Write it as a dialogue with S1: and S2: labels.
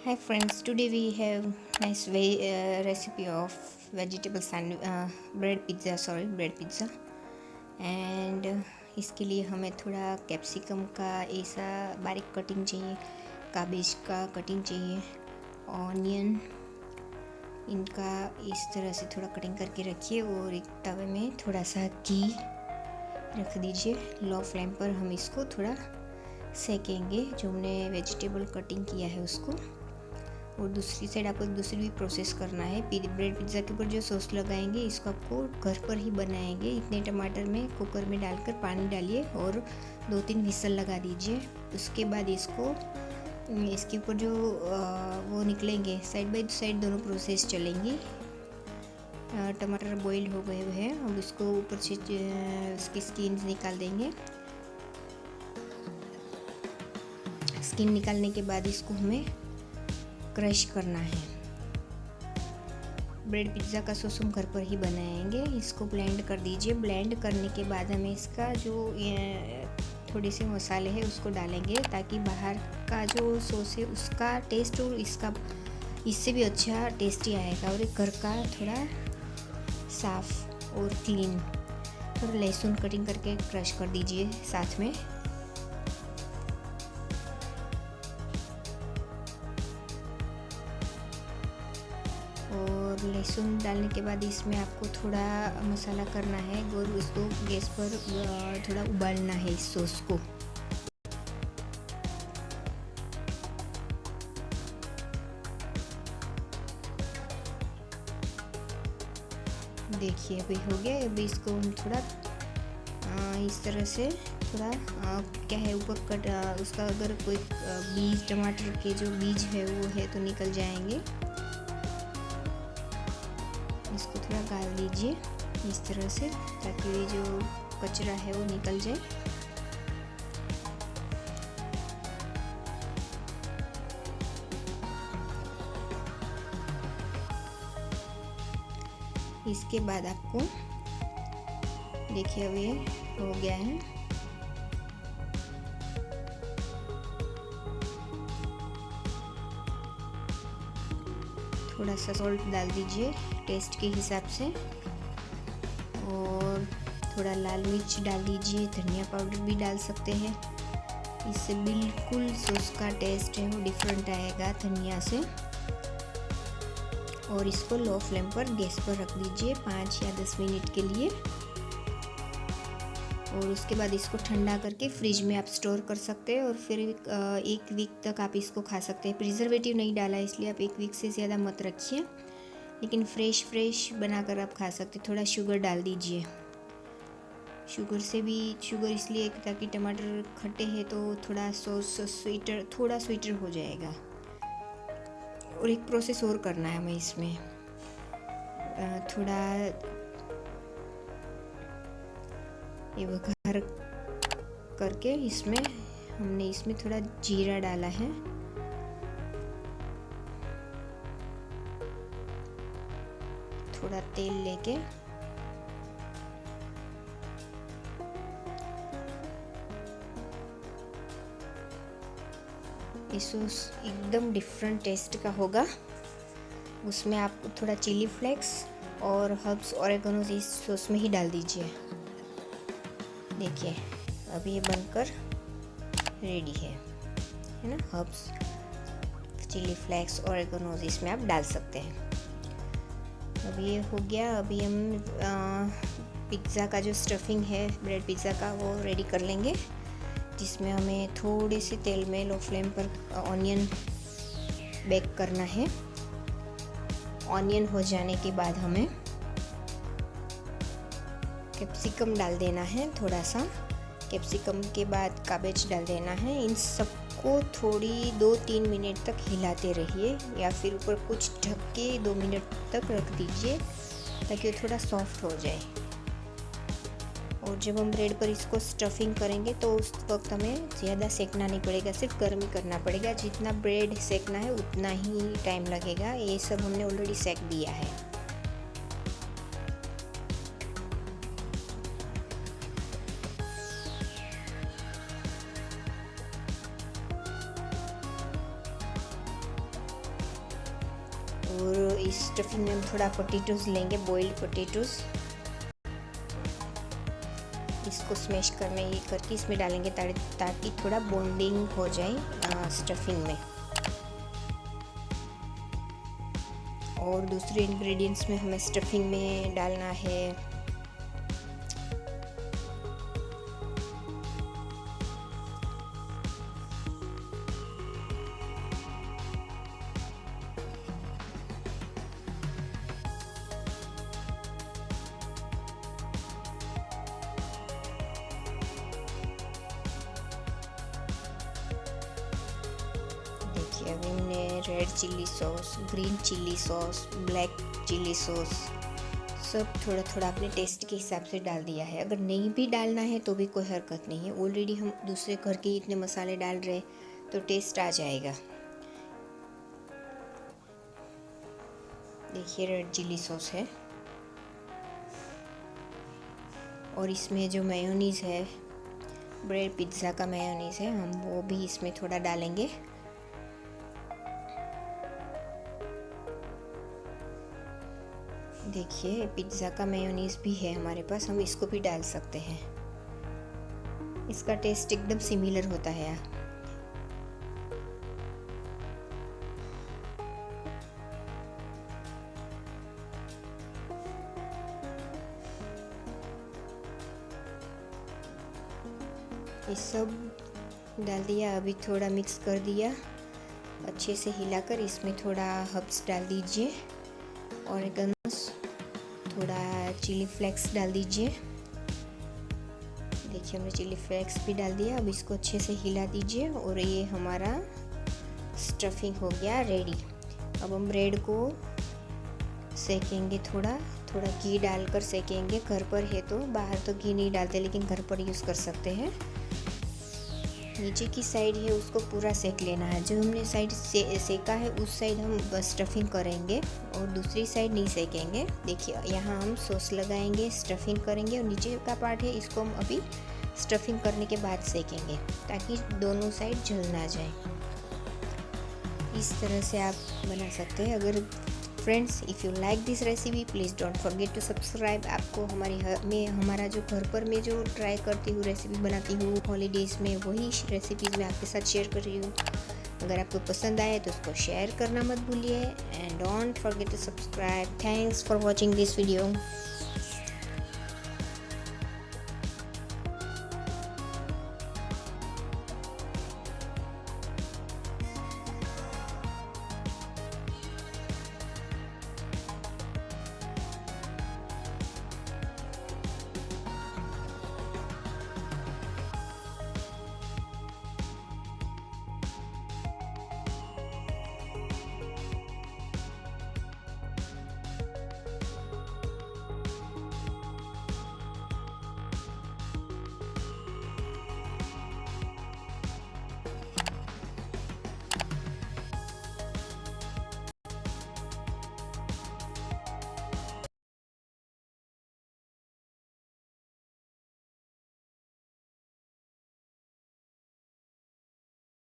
S1: Hi friends, today we have nice recipe of vegetable bread pizza and इसके लिए हमें थोड़ा कैप्सिकम का ऐसा बारीक कटिंग चाहिए, काबेज का कटिंग चाहिए, ऑनियन इनका इस तरह से थोड़ा कटिंग करके रखिए और एक तवे में थोड़ा सा घी रख दीजिए। लो फ्लेम पर हम इसको थोड़ा सेकेंगे, जो हमने वेजिटेबल कटिंग किया है उसको। और दूसरी साइड आपको दूसरी भी प्रोसेस करना है। ब्रेड पिज़्ज़ा के ऊपर जो सॉस लगाएंगे इसको आपको घर पर ही बनाएंगे। इतने टमाटर में कुकर में डालकर पानी डालिए और 2-3 विसल लगा दीजिए। उसके बाद इसके ऊपर जो वो निकलेंगे, साइड बाय साइड दोनों प्रोसेस चलेंगी। टमाटर बॉईल हो गए हैं, अब इसको ऊपर से उसकी स्किन निकाल देंगे। स्किन निकालने के बाद इसको हमें क्रश करना है। ब्रेड पिज़्ज़ा का सॉस हम घर पर ही बनाएंगे। इसको ब्लेंड कर दीजिए। ब्लेंड करने के बाद हमें इसका जो थोड़े से मसाले हैं उसको डालेंगे, ताकि बाहर का जो सॉस है उसका टेस्ट और इससे भी अच्छा टेस्टी आएगा। और घर का थोड़ा साफ और क्लीन। थोड़ा लहसुन कटिंग करके क्रश कर दीजिए साथ में। और लहसुन डालने के बाद इसमें आपको थोड़ा मसाला करना है और उसको गैस पर थोड़ा उबालना है इस सॉस को। देखिए अभी हो गया। अभी इसको हम थोड़ा इस तरह से थोड़ा क्या है ऊपर उसका अगर कोई बीज, टमाटर के जो बीज है वो है तो निकल जाएंगे। इसको थोड़ा गाल दीजिए इस तरह से, ताकि ये जो कचरा है वो निकल जाए। इसके बाद आपको देखिए अब ये हो गया है। थोड़ा सा सॉल्ट डाल दीजिए टेस्ट के हिसाब से, और थोड़ा लाल मिर्च डाल दीजिए। धनिया पाउडर भी डाल सकते हैं, इससे बिल्कुल सॉस का टेस्ट है वो डिफरेंट आएगा धनिया से। और इसको लो फ्लेम पर गैस पर रख दीजिए 5 या 10 मिनट के लिए। और उसके बाद इसको ठंडा करके फ्रिज में आप स्टोर कर सकते हैं और फिर 1 वीक तक आप इसको खा सकते हैं। प्रिजर्वेटिव नहीं डाला इसलिए आप 1 वीक से ज़्यादा मत रखिए, लेकिन फ्रेश बनाकर आप खा सकते हैं। थोड़ा शुगर डाल दीजिए। शुगर इसलिए ताकि टमाटर खट्टे हैं तो थोड़ा सॉस थोड़ा स्वीटर हो जाएगा। और एक प्रोसेस और करना है हमें इसमें, थोड़ा ये वघार करके हमने इसमें थोड़ा जीरा डाला है। थोड़ा तेल लेके ये सॉस एकदम डिफरेंट टेस्ट का होगा। उसमें आप थोड़ा चिली फ्लेक्स और हर्ब्स ऑरेगनो इस सॉस में ही डाल दीजिए। देखिए अब ये बनकर रेडी है ना। हर्ब्स, चिली फ्लेक्स, ऑरेगनो इसमें आप डाल सकते हैं। अब ये हो गया। अभी हम पिज़्ज़ा का जो स्टफिंग है ब्रेड पिज़्ज़ा का वो रेडी कर लेंगे, जिसमें हमें थोड़े से तेल में लो फ्लेम पर ऑनियन बेक करना है। ऑनियन हो जाने के बाद हमें कैप्सिकम डाल देना है। थोड़ा सा कैप्सिकम के बाद काबेज डाल देना है। इन सबको थोड़ी 2-3 मिनट तक हिलाते रहिए, या फिर ऊपर कुछ ढक के 2 मिनट तक रख दीजिए ताकि वो थोड़ा सॉफ्ट हो जाए। और जब हम ब्रेड पर इसको स्टफिंग करेंगे तो उस वक्त हमें ज़्यादा सेकना नहीं पड़ेगा, सिर्फ गर्म ही करना पड़ेगा। जितना ब्रेड सेकना है उतना ही टाइम लगेगा। ये सब हमने ऑलरेडी सेक दिया है। और इस स्टफिंग में हम थोड़ा पोटैटोज़ लेंगे, बॉइल्ड पोटैटोज़। इसको स्मैश करके इसमें डालेंगे ताकि थोड़ा बॉन्डिंग हो जाए स्टफिंग में। और दूसरे इंग्रेडिएंट्स में हमें स्टफिंग में डालना है देखिए, अभी हमने red chilli sauce, green chilli sauce, black chilli sauce सब थोड़ा थोड़ा अपने टेस्ट के हिसाब से डाल दिया है। अगर नहीं भी डालना है तो भी कोई हरकत नहीं है, ऑलरेडी हम दूसरे घर के इतने मसाले डाल रहे तो टेस्ट आ जाएगा। देखिए, रेड चिल्ली सॉस है। और इसमें जो मेयोनीज़ है, ब्रेड पिज़्ज़ा का मेयोनीज़ है, हम वो भी इसमें थोड़ा डालेंगे। देखिए, पिज़्ज़ा का मेयोनीज़ भी है हमारे पास, हम इसको भी डाल सकते हैं। इसका टेस्ट एकदम सिमिलर होता है। ये सब डाल दिया, अभी थोड़ा मिक्स कर दिया, अच्छे से हिलाकर इसमें थोड़ा हर्ब्स डाल दीजिए, ऑरिगेनोस, थोड़ा चिली फ्लेक्स डाल दीजिए। देखिए, हमने चिली फ्लेक्स भी डाल दिया। अब इसको अच्छे से हिला दीजिए और ये हमारा स्टफिंग हो गया रेडी। अब हम ब्रेड को सेकेंगे, थोड़ा थोड़ा घी डालकर सेकेंगे। घर पर है तो, बाहर तो घी नहीं डालते, लेकिन घर पर यूज़ कर सकते हैं। नीचे की साइड है उसको पूरा सेक लेना है। जो हमने साइड सेका है उस साइड हम बस स्टफिंग करेंगे और दूसरी साइड नहीं सेकेंगे। देखिए, यहाँ हम सॉस लगाएंगे, स्टफिंग करेंगे, और नीचे का पार्ट है इसको हम अभी स्टफिंग करने के बाद सेकेंगे ताकि दोनों साइड जल ना जाए। इस तरह से आप बना सकते हैं। अगर friends, if you like this recipe please don't forget to subscribe. आपको हमारा जो घर पर मैं जो ट्राई करती हूँ, रेसिपी बनाती हूँ हॉलीडेज़ में, वही रेसिपीज़ मैं आपके साथ शेयर कर रही हूँ। अगर आपको पसंद आए तो उसको शेयर करना मत भूलिए, and don't forget to subscribe. Thanks for watching this video.